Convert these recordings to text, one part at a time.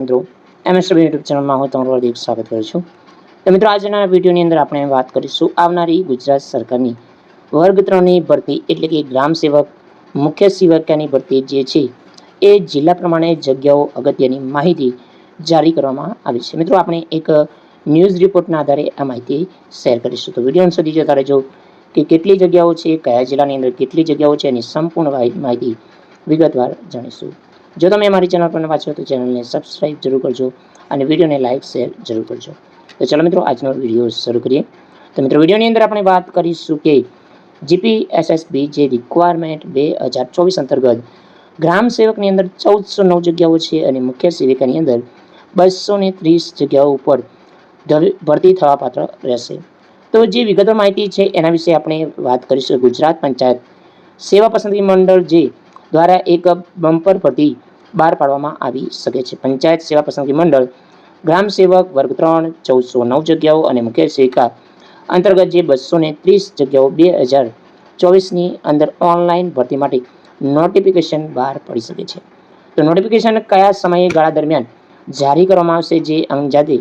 મિત્રો MSW YouTube ચેનલમાં હું તમારું હાર્દિક સ્વાગત કરું છું। તો મિત્રો આજના વિડીયોની અંદર આપણે વાત કરીશું આવનારી ગુજરાત સરકારની વર્ગ 3ની ભરતી એટલે કે ગ્રામ સેવક મુખ્ય સેવકની ભરતી જે છે એ જિલ્લા પ્રમાણે જગ્યાઓ અગત્યની માહિતી જારી કરવામાં આવી છે। મિત્રો આપણે એક ન્યૂઝ રિપોર્ટના આધારે આ માહિતી શેર કરીશું। તો વિડીયો સુધી જોતા રહેજો કે કેટલી જગ્યાઓ છે, કયા જિલ્લાની અંદર કેટલી જગ્યાઓ છે એની સંપૂર્ણ માહિતી વિગતવાર જાણીશું। જો તમે અમારી ચેનલ પર નવા છો તો ચેનલને સબસ્ક્રાઇબ જરૂર કરજો અને વિડીયોને લાઇક શેર જરૂર કરજો। તો ચાલો મિત્રો આજનો વિડીયો શરૂ કરીએ। તો મિત્રો વિડીયોની અંદર આપણે વાત કરીશું કે જીપીએસએસબી જે રિક્વાયરમેન્ટ 2024 અંતર્ગત ગ્રામ સેવકની અંદર 1409 જગ્યાઓ છે અને મુખ્ય સેવિકાની અંદર 230 જગ્યાઓ ઉપર ભરતી થવા પાત્ર રહેશે। તો જે વિગતવાર માહિતી છે એના વિશે આપણે વાત કરીશું। ગુજરાત પંચાયત સેવા પસંદગી મંડળ જે દ્વારા એક બમ્પર ભરતી બહાર પાડવામાં આવી શકે છે। પંચાયત સેવા પસંદગી મંડળ ગ્રામ સેવક વર્ગ 3 1409 જગ્યાઓ અને મુખ્ય સેવિકા અંતર્ગત જે 230 જગ્યાઓ 2024ની અંદર ઓનલાઈન ભરતી માટે નોટિફિકેશન બહાર પડી શકે છે। તો નોટિફિકેશન કયા સમયગાળા દરમિયાન જારી કરવામાં આવશે જે અંગેની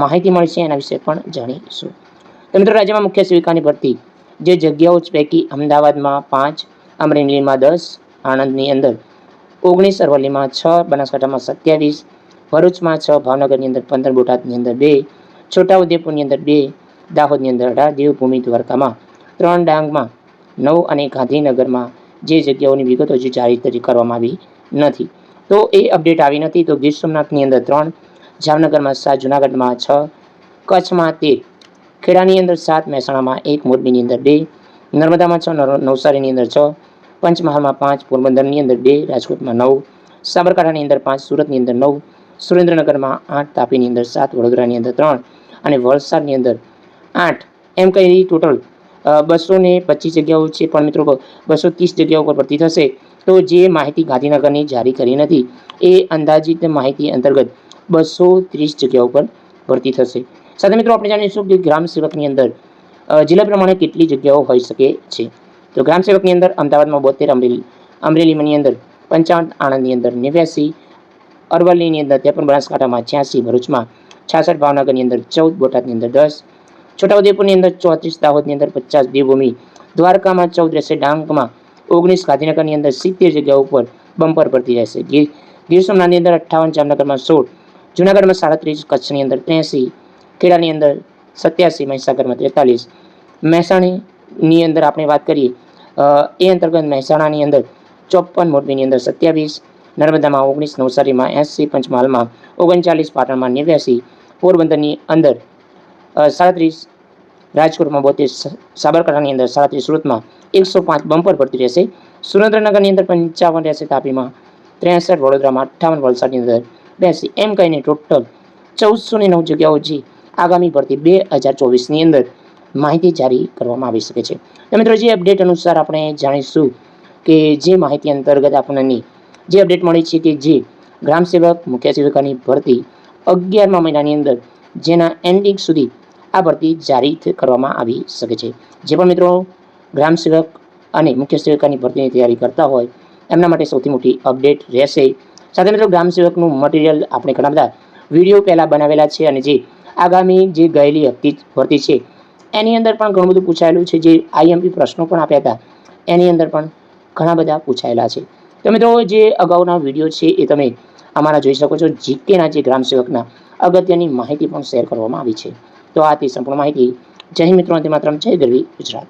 માહિતી મળશે એના વિશે પણ જાણીશું। તો મિત્રો રાજ્યમાં મુખ્ય સેવિકાની ભરતી જે જગ્યાઓ પૈકી અમદાવાદમાં 5, અમરેલીમાં 10, આણંદની અંદર 19, અરવલ્લીમાં 6, બનાસકાંઠામાં 27, ભરૂચમાં 6, ભાવનગરની અંદર 15, બોટાદની અંદર 2, છોટાઉદેપુરની અંદર 2, દાહોદની અંદર 18, દેવભૂમિ દ્વારકામાં 3, ડાંગમાં 9 અને ગાંધીનગરમાં જે જગ્યાઓની વિગતો જે જારી કરવામાં આવી નથી તો એ અપડેટ આવી નથી। તો ગીર સોમનાથની અંદર 3, જામનગરમાં 7, જુનાગઢમાં 6, કચ્છમાં 13, ખેડાની અંદર 7, મહેસાણામાં 1, મોરબીની અંદર 2, નર્મદામાં 6, નવસારીની અંદર 6, પંચમહાલમાં 5, પોરબંદરની અંદર 2, રાજકોટમાં 9, સાબરકાંઠાની અંદર 5, સુરતની અંદર 9, સુરેન્દ્રનગરમાં 8, તાપીની અંદર 7, વડોદરાની અંદર 3 અને વલસાડની અંદર 8 એમ કહી ટોટલ 225 જગ્યાઓ છે। પણ મિત્રો 230 જગ્યાઓ પર ભરતી થશે। તો જે માહિતી ગાંધીનગરની જારી કરી નથી એ અંદાજિત માહિતી અંતર્ગત 230 જગ્યાઓ પર ભરતી થશે। સાથે મિત્રો આપણે જાણીશું કે ગ્રામ સેવકની અંદર જિલ્લા પ્રમાણે કેટલી જગ્યાઓ હોઈ શકે છે। તો ગ્રામ સેવકની અંદર અમદાવાદમાં 72, અમરેલીની અંદર 55, આણંદની અંદર 89, અરવલ્લીની અંદર 53, બનાસકાંઠામાં 86, ભરૂચમાં 66, ભાવનગરની અંદર 14, બોટાદની અંદર 10, છોટાઉદેપુરની અંદર 34, દાહોદની અંદર 50, દેવભૂમિ દ્વારકામાં 14 રહેશે, ડાંગમાં 19, ગાંધીનગરની અંદર 70 જગ્યાઓ ઉપર બમ્પર ભરતી રહેશે। ગીર સોમનાથની અંદર 58, જામનગરમાં 16, જુનાગઢમાં 37, કચ્છની અંદર 83, ખેડાની અંદર 87, મહીસાગરમાં 43, મહેસાણાની અંદર આપણે વાત કરીએ એ અંતર્ગત મહેસાણાની અંદર 54, મોરબીની અંદર 27, નર્મદામાં 19, નવસારીમાં 80, પંચમહાલમાં 39, પાટણમાં 89, પોરબંદરની અંદર 37, રાજકોટમાં 72, સાબરકાંઠાની અંદર 37, સુરતમાં 105 બમ્પર ભરતી રહેશે। સુરેન્દ્રનગરની અંદર 55 રહેશે, તાપીમાં 63, વડોદરામાં 58, વલસાડની અંદર 82 એમ કહીને ટોટલ 1409 જગ્યાઓ જે આગામી ભરતી 2024ની અંદર માહિતી જારી કરવામાં આવી શકે છે। તો મિત્રો જે અપડેટ અનુસાર આપણે જાણીશું કે જે માહિતી અંતર્ગત આપણને જે અપડેટ મળી છે કે જે ગ્રામ સેવક મુખ્ય સેવિકાની ભરતી 11મા મહિનાની અંદર જેના એન્ડિંગ સુધી આ ભરતી જારી કરવામાં આવી શકે છે। જે પણ મિત્રો ગ્રામ સેવક અને મુખ્ય સેવિકાની ભરતીની તૈયારી કરતા હોય એમના માટે સૌથી મોટી અપડેટ રહેશે। સાથે મિત્રો ગ્રામ સેવકનું મટીરિયલ આપણે ઘણા બધા વિડીયો પહેલાં બનાવેલા છે અને જે આગામી જે ગયેલી ભરતી છે એની અંદર પણ ઘણું બધું પૂછાયેલું છે। જે આઈએમપી પ્રશ્નો પણ આપ્યા હતા એની અંદર પણ ઘણા બધા પૂછાયેલા છે। તો મિત્રો જે અગાઉના વિડીયો છે એ તમે અમારા જોઈ શકો છો। જીકેના જે ગ્રામ સેવકના અગત્યની માહિતી પણ શેર કરવામાં આવી છે। તો આ તે સંપૂર્ણ માહિતી। જય હિન્દ મિત્રો, અંતે માતરમ, જય ગરવી ગુજરાત।